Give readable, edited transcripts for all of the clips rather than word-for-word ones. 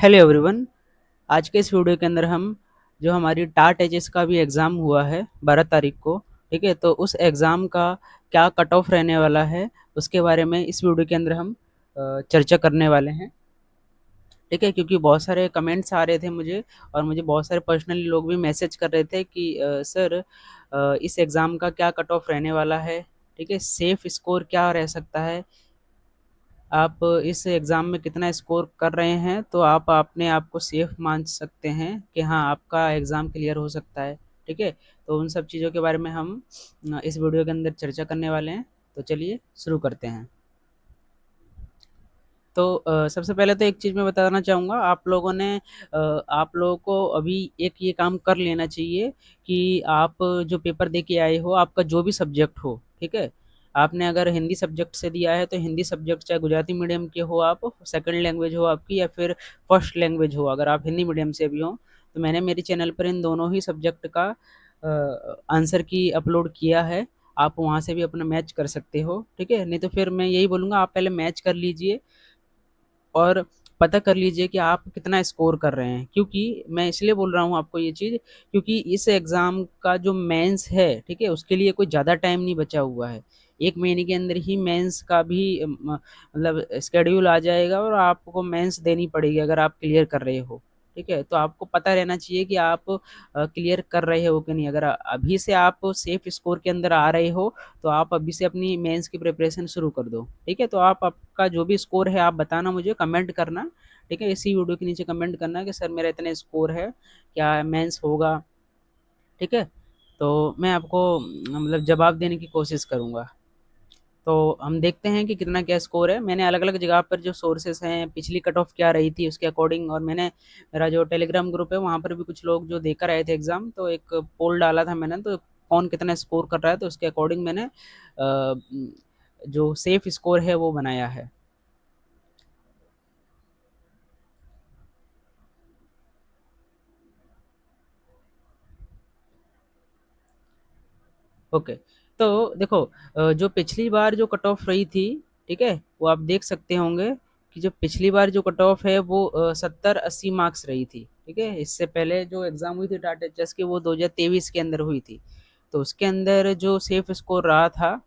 Hello everyone. आज के इस वीडियो के अंदर हम जो हमारी टाट एचएस का भी एग्ज़ाम हुआ है 12 तारीख को, ठीक है। तो उस एग्ज़ाम का क्या कट ऑफ रहने वाला है उसके बारे में इस वीडियो के अंदर हम चर्चा करने वाले हैं, ठीक है। क्योंकि बहुत सारे कमेंट्स आ रहे थे मुझे और मुझे बहुत सारे पर्सनली लोग भी मैसेज कर रहे थे कि सर इस एग्ज़ाम का क्या कट ऑफ रहने वाला है, ठीक है। सेफ स्कोर क्या रह सकता है, आप इस एग्ज़ाम में कितना स्कोर कर रहे हैं तो आप अपने आप को सेफ मान सकते हैं कि हाँ, आपका एग्ज़ाम क्लियर हो सकता है, ठीक है। तो उन सब चीज़ों के बारे में हम इस वीडियो के अंदर चर्चा करने वाले हैं। तो चलिए शुरू करते हैं। तो सबसे पहले तो एक चीज़ मैं बताना चाहूँगा, आप लोगों को अभी एक ये काम कर लेना चाहिए कि आप जो पेपर दे के आए हो, आपका जो भी सब्जेक्ट हो, ठीक है। आपने अगर हिंदी सब्जेक्ट से दिया है तो हिंदी सब्जेक्ट, चाहे गुजराती मीडियम के हो आप, सेकंड लैंग्वेज हो आपकी या फिर फर्स्ट लैंग्वेज हो, अगर आप हिंदी मीडियम से भी हो, तो मैंने मेरे चैनल पर इन दोनों ही सब्जेक्ट का आंसर की अपलोड किया है। आप वहाँ से भी अपना मैच कर सकते हो, ठीक है। नहीं तो फिर मैं यही बोलूँगा, आप पहले मैच कर लीजिए और पता कर लीजिए कि आप कितना स्कोर कर रहे हैं। क्योंकि मैं इसलिए बोल रहा हूँ आपको ये चीज़, क्योंकि इस एग्ज़ाम का जो मेंस है, ठीक है, उसके लिए कोई ज़्यादा टाइम नहीं बचा हुआ है। 1 महीने के अंदर ही मेंस का भी मतलब शेड्यूल आ जाएगा और आपको मेंस देनी पड़ेगी अगर आप क्लियर कर रहे हो, ठीक है। तो आपको पता रहना चाहिए कि आप क्लियर कर रहे हो कि नहीं। अगर अभी से आप सेफ स्कोर के अंदर आ रहे हो तो आप अभी से अपनी मेंस की प्रिपरेशन शुरू कर दो, ठीक है। तो आप आपका जो भी स्कोर है आप बताना, मुझे कमेंट करना, ठीक है। इसी वीडियो के नीचे कमेंट करना कि सर मेरा इतना स्कोर है, क्या मेंस होगा, ठीक है। तो मैं आपको मतलब जवाब देने की कोशिश करूँगा। तो हम देखते हैं कि कितना क्या स्कोर है। मैंने अलग-अलग जगह पर जो सोर्सेस हैं, पिछली कट ऑफ क्या रही थी उसके अकॉर्डिंग, और मैंने मेरा जो टेलीग्राम ग्रुप है वहाँ पर भी कुछ लोग जो देकर आए थे एग्ज़ाम, तो एक पोल डाला था मैंने, तो कौन कितना स्कोर कर रहा है तो उसके अकॉर्डिंग मैंने जो सेफ स्कोर है वो बनाया है। ओके। तो देखो, जो पिछली बार जो कट ऑफ रही थी, ठीक है, वो आप देख सकते होंगे कि जो पिछली बार जो कट ऑफ है वो 70-80 मार्क्स रही थी, ठीक है। इससे पहले जो एग्ज़ाम हुई थी टाटा एचएस की वो 2023 के अंदर हुई थी। तो उसके अंदर जो सेफ स्कोर रहा था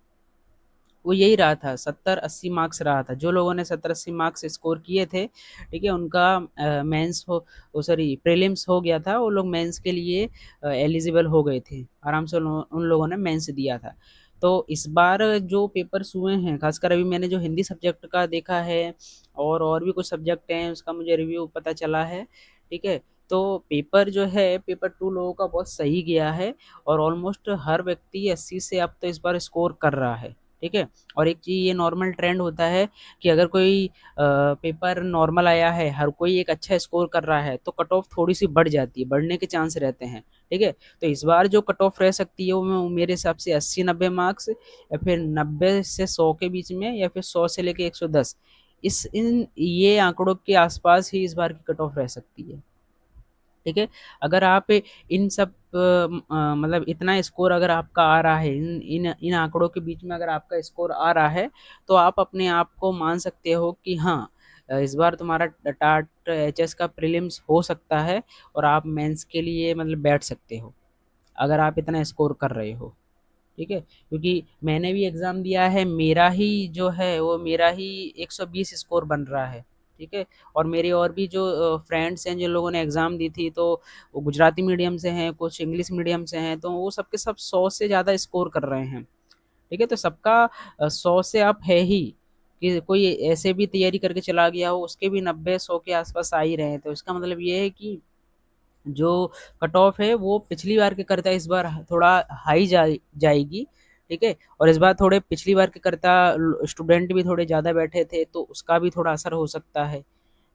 वो यही रहा था, 70-80 मार्क्स रहा था। जो लोगों ने 70-80 मार्क्स स्कोर किए थे, ठीक है, उनका मेंस हो, वो सॉरी प्रीलिम्स हो गया था, वो लोग मेंस के लिए एलिजिबल हो गए थे। आराम से उन लोगों ने मेंस दिया था। तो इस बार जो पेपर्स हुए हैं, खासकर अभी मैंने जो हिंदी सब्जेक्ट का देखा है और भी कुछ सब्जेक्ट हैं उसका मुझे रिव्यू पता चला है, ठीक है। तो पेपर जो है, पेपर 2 लोगों का बहुत सही गया है और ऑलमोस्ट हर व्यक्ति 80 से अब तो इस बार स्कोर कर रहा है, ठीक है। और एक चीज़, ये नॉर्मल ट्रेंड होता है कि अगर कोई पेपर नॉर्मल आया है, हर कोई एक अच्छा स्कोर कर रहा है, तो कट ऑफ थोड़ी-सी बढ़ जाती है, बढ़ने के चांस रहते हैं, ठीक है। तो इस बार जो कट ऑफ रह सकती है वो मेरे हिसाब से 80-90 मार्क्स या फिर 90 से 100 के बीच में, या फिर 100 से लेके 110, इस इन ये आंकड़ों के आसपास ही इस बार की कट ऑफ रह सकती है, ठीक है। अगर आप इन सब मतलब इतना स्कोर अगर आपका आ रहा है, इन इन इन आंकड़ों के बीच में अगर आपका स्कोर आ रहा है, तो आप अपने आप को मान सकते हो कि हाँ, इस बार तुम्हारा टाट एचएस का प्रीलिम्स हो सकता है और आप मेंस के लिए मतलब बैठ सकते हो, अगर आप इतना स्कोर कर रहे हो, ठीक है। क्योंकि मैंने भी एग्ज़ाम दिया है, मेरा ही जो है वो मेरा ही 120 स्कोर बन रहा है, ठीक है। और मेरे और भी जो फ्रेंड्स हैं जिन लोगों ने एग्ज़ाम दी थी, तो वो गुजराती मीडियम से हैं, कुछ इंग्लिश मीडियम से हैं, तो वो सब के सब 100 से ज़्यादा स्कोर कर रहे हैं, ठीक है। तो सबका 100 से अप है ही, कि कोई ऐसे भी तैयारी करके चला गया हो उसके भी 90-100 के आसपास आ ही रहे हैं। तो इसका मतलब ये है कि जो कट ऑफ है वो पिछली बार के करता इस बार थोड़ा हाई जाएगी, ठीक है। और इस बार थोड़े पिछली बार के करता स्टूडेंट भी थोड़े ज़्यादा बैठे थे, तो उसका भी थोड़ा असर हो सकता है।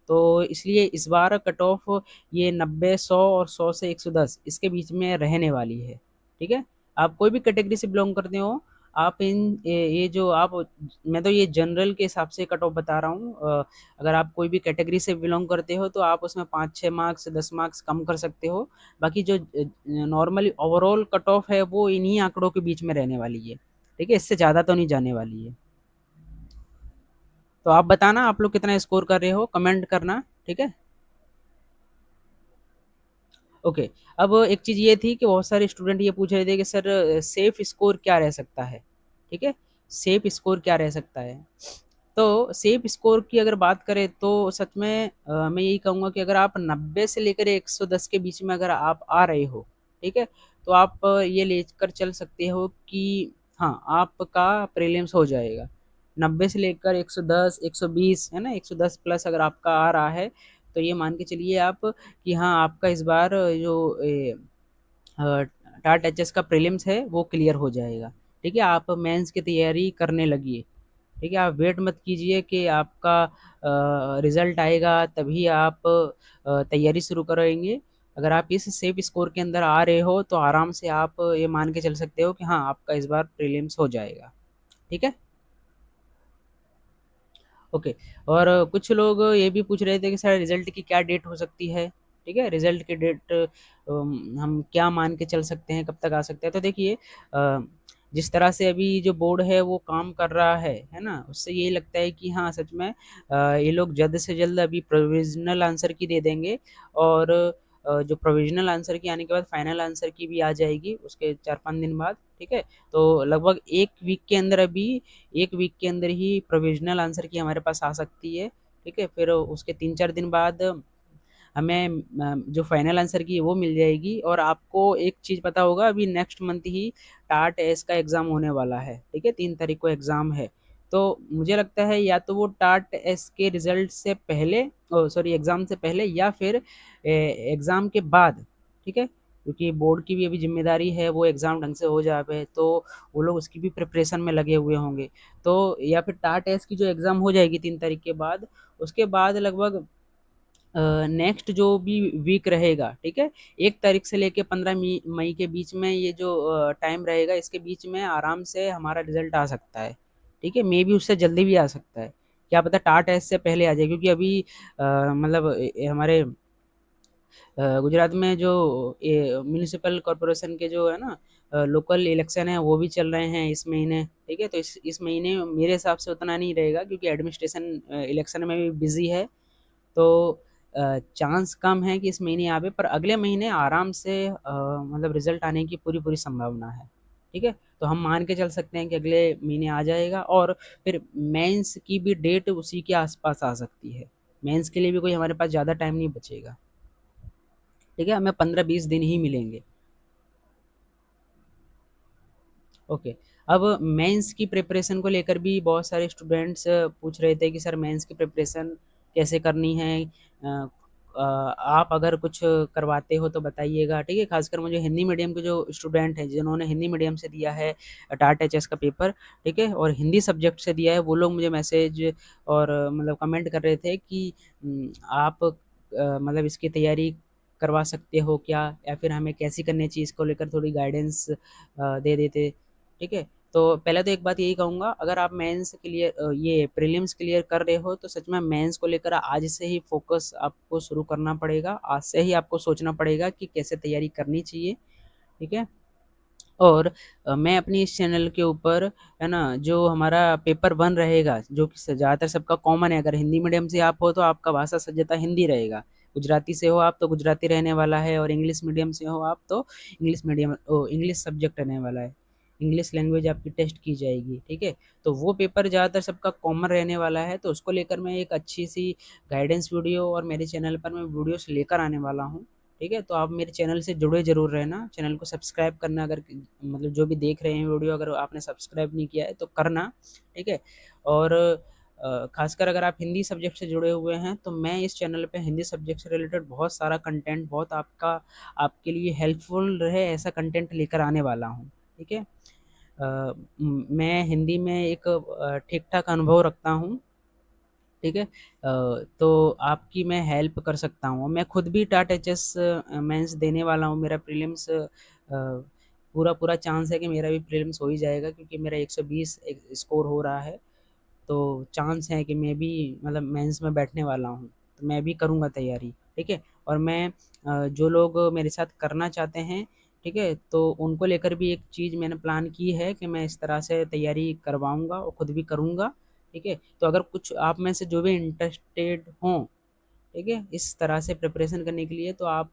तो इसलिए इस बार कट ऑफ ये 90-100 और 100 से 110 इसके बीच में रहने वाली है, ठीक है। आप कोई भी कैटेगरी से बिलोंग करते हो, आप ये जो आप, मैं तो ये जनरल के हिसाब से कट ऑफ बता रहा हूँ। अगर आप कोई भी कैटेगरी से बिलोंग करते हो तो आप उसमें 5-6 मार्क्स 10 मार्क्स कम कर सकते हो। बाकी जो नॉर्मली ओवरऑल कट ऑफ है वो इन्हीं आंकड़ों के बीच में रहने वाली है, ठीक है। इससे ज़्यादा तो नहीं जाने वाली है। तो आप बताना आप लोग कितना स्कोर कर रहे हो, कमेंट करना, ठीक है। ओके, अब एक चीज़ ये थी कि बहुत सारे स्टूडेंट ये पूछ रहे थे कि सर सेफ स्कोर क्या रह सकता है? ठीक है? सेफ स्कोर क्या रह सकता है? तो सेफ स्कोर की अगर बात करें तो सच में मैं यही कहूँगा कि अगर आप 90 से लेकर 110 के बीच में अगर आप आ रहे हो, ठीक है? तो आप ये लेकर चल सकते हो कि हाँ, आपका प्रीलिम्स हो जाएगा। 90 से लेकर 110, 120 है ना? 110 प्लस अगर आपका आ रहा है, तो ये मान के चलिए आप कि हाँ, आपका इस बार जो टाट एचएस का प्रीलिम्स है वो क्लियर हो जाएगा। ठीक है, आप मेंस की तैयारी करने लगिए। ठीक है, आप वेट मत कीजिए कि आपका रिजल्ट आएगा तभी आप तैयारी शुरू करेंगे। अगर आप इस सेफ स्कोर के अंदर आ रहे हो तो आराम से आप ये मान के चल सकते हो कि हाँ, आपका इस बार प्रीलिम्स हो जाएगा। ठीक है। ओके, और कुछ लोग ये भी पूछ रहे थे कि सर रिजल्ट की क्या डेट हो सकती है? ठीक है, रिजल्ट की डेट हम क्या मान के चल सकते हैं, कब तक आ सकते हैं? तो देखिए, जिस तरह से अभी जो बोर्ड है वो काम कर रहा है ना? उससे यही लगता है कि हाँ, सच में ये लोग जल्द से जल्द अभी प्रोविज़नल आंसर की दे देंगे, और जो प्रोविज़नल आंसर की आने के बाद फाइनल आंसर की भी आ जाएगी उसके 4-5 दिन बाद। ठीक है? तो लगभग 1 वीक के अंदर अभी 1 वीक के अंदर ही प्रोविज़नल आंसर की हमारे पास आ सकती है। ठीक है? फिर उसके 3-4 दिन बाद हमें जो फाइनल आंसर की है वो मिल जाएगी, और आपको एक चीज़ पता होगा, अभी नेक्स्ट मंथ ही टाट एस का एग्ज़ाम होने वाला है। ठीक है? 3 तारीख को एग्ज़ाम है। तो मुझे लगता है या तो वो टाट एस के रिज़ल्ट से पहले, सॉरी, एग्ज़ाम से पहले या फिर एग्ज़ाम के बाद। ठीक है? क्योंकि बोर्ड की भी अभी ज़िम्मेदारी है वो एग्ज़ाम ढंग से हो जावे, तो वो लोग उसकी भी प्रिपरेशन में लगे हुए होंगे। तो या फिर टाट एस की जो एग्ज़ाम हो जाएगी 3 तारीख के बाद, उसके बाद लगभग नेक्स्ट जो भी वीक रहेगा, ठीक है? 1 तारीख से लेके 15 मई के बीच में ये जो टाइम रहेगा, इसके बीच में आराम से हमारा रिज़ल्ट आ सकता है। ठीक है? मेबी उससे जल्दी भी आ सकता है। क्या पता टाट एस से पहले आ जाए, क्योंकि अभी मतलब हमारे गुजरात में जो ये म्युनिसिपल कॉर्पोरेशन के जो है ना लोकल इलेक्शन है वो भी चल रहे हैं इस महीने। ठीक है, तो इस महीने मेरे हिसाब से उतना नहीं रहेगा, क्योंकि एडमिनिस्ट्रेशन इलेक्शन में भी बिजी है। तो चांस कम है कि इस महीने आवे, पर अगले महीने आराम से मतलब रिजल्ट आने की पूरी पूरी संभावना है। ठीक है, तो हम मान के चल सकते हैं कि अगले महीने आ जाएगा, और फिर मेंस की भी डेट उसी के आसपास आ सकती है। मेंस के लिए भी कोई हमारे पास ज़्यादा टाइम नहीं बचेगा। ठीक है, हमें 15-20 दिन ही मिलेंगे। ओके, अब मेंस की प्रिपरेशन को लेकर भी बहुत सारे स्टूडेंट्स पूछ रहे थे कि सर मेंस की प्रिपरेशन कैसे करनी है? आप अगर कुछ करवाते हो तो बताइएगा। ठीक है, खासकर मुझे हिंदी मीडियम के जो स्टूडेंट हैं जिन्होंने हिंदी मीडियम से दिया है टाट एच एस का पेपर, ठीक है, और हिंदी सब्जेक्ट से दिया है, वो लोग मुझे मैसेज और मतलब कमेंट कर रहे थे कि आप मतलब इसकी तैयारी करवा सकते हो क्या, या फिर हमें कैसी करनी चाहिए, इसको लेकर थोड़ी गाइडेंस दे देते। ठीक है, तो पहले तो एक बात यही कहूँगा, अगर आप मेंस क्लियर ये प्रीलिम्स क्लियर कर रहे हो तो सच में मेंस को लेकर आज से ही फोकस आपको शुरू करना पड़ेगा। आज से ही आपको सोचना पड़ेगा कि कैसे तैयारी करनी चाहिए। ठीक है, और मैं अपनी इस चैनल के ऊपर है ना, जो हमारा पेपर 1 रहेगा, जो कि ज़्यादातर सबका कॉमन है, अगर हिंदी मीडियम से आप हो तो आपका भाषा सब्जेक्ट हिंदी रहेगा, गुजराती से हो आप तो गुजराती रहने वाला है, और इंग्लिश मीडियम से हो आप तो इंग्लिश सब्जेक्ट रहने वाला है। इंग्लिश लैंग्वेज आपकी टेस्ट की जाएगी। ठीक है, तो वो पेपर ज़्यादातर सबका कॉमन रहने वाला है, तो उसको लेकर मैं एक अच्छी सी गाइडेंस वीडियो और मेरे चैनल पर मैं वीडियोस लेकर आने वाला हूँ। ठीक है, तो आप मेरे चैनल से जुड़े ज़रूर रहना, चैनल को सब्सक्राइब करना, अगर मतलब जो भी देख रहे हैं वीडियो अगर आपने सब्सक्राइब नहीं किया है तो करना। ठीक है, और खासकर अगर आप हिंदी सब्जेक्ट से जुड़े हुए हैं तो मैं इस चैनल पे हिंदी सब्जेक्ट से रिलेटेड बहुत सारा कंटेंट, बहुत आपका आपके लिए हेल्पफुल रहे ऐसा कंटेंट लेकर आने वाला हूँ। ठीक है, मैं हिंदी में एक ठीक ठाक अनुभव रखता हूँ। ठीक है, तो आपकी मैं हेल्प कर सकता हूँ, मैं खुद भी टाट एच एस मेंस देने वाला हूँ, मेरा प्रीलिम्स पूरा पूरा चांस है कि मेरा भी प्रीलिम्स हो ही जाएगा, क्योंकि मेरा 120 स्कोर हो रहा है। तो चांस है कि मैं भी मतलब मेंस में बैठने वाला हूँ, तो मैं भी करूँगा तैयारी। ठीक है, और मैं जो लोग मेरे साथ करना चाहते हैं, ठीक है, तो उनको लेकर भी एक चीज़ मैंने प्लान की है कि मैं इस तरह से तैयारी करवाऊँगा और खुद भी करूँगा। ठीक है, तो अगर कुछ आप में से जो भी इंटरेस्टेड हों, ठीक है? इस तरह से प्रिपरेशन करने के लिए तो आप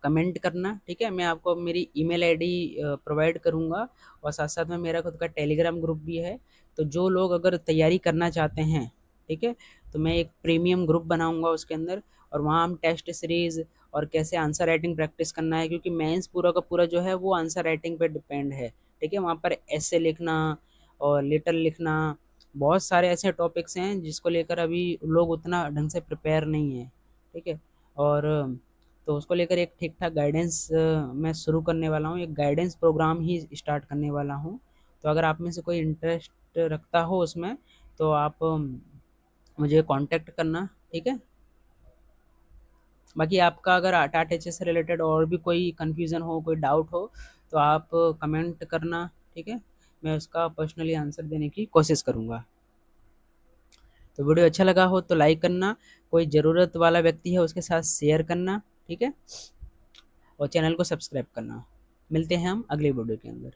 कमेंट करना, ठीक है? मैं आपको मेरी ईमेल आईडी प्रोवाइड करूँगा और साथ-साथ में मेरा खुद का टेलीग्राम ग्रुप भी है। तो जो लोग अगर तैयारी करना चाहते हैं, ठीक है? तो मैं एक प्रीमियम ग्रुप बनाऊँगा उसके अंदर और वहाँ हम टेस्ट सीरीज़ और कैसे आंसर राइटिंग प्रैक्टिस करना है, क्योंकि मेंस पूरा का पूरा जो है वो आंसर राइटिंग पे डिपेंड है, ठीक है? वहाँ पर एसे लिखना और लेटर लिखना, बहुत सारे ऐसे टॉपिक्स हैं जिसको लेकर अभी लोग उतना ढंग से प्रिपेयर नहीं है, ठीक है? और तो उसको लेकर एक ठीक-ठाक गाइडेंस मैं शुरू करने वाला हूँ, एक गाइडेंस प्रोग्राम ही स्टार्ट करने वाला हूँ। तो अगर आप में से कोई इंटरेस्ट रखता हो उसमें, तो आप मुझे कॉन्टैक्ट करना, ठीक है? बाकी आपका अगर टाटा टीचर से रिलेटेड और भी कोई कन्फ्यूज़न हो, कोई डाउट हो, तो आप कमेंट करना, ठीक है? मैं उसका पर्सनली आंसर देने की कोशिश करूँगा। तो वीडियो अच्छा लगा हो तो लाइक करना, कोई ज़रूरत वाला व्यक्ति है उसके साथ शेयर करना, ठीक है? और चैनल को सब्सक्राइब करना। मिलते हैं हम अगले वीडियो के अंदर।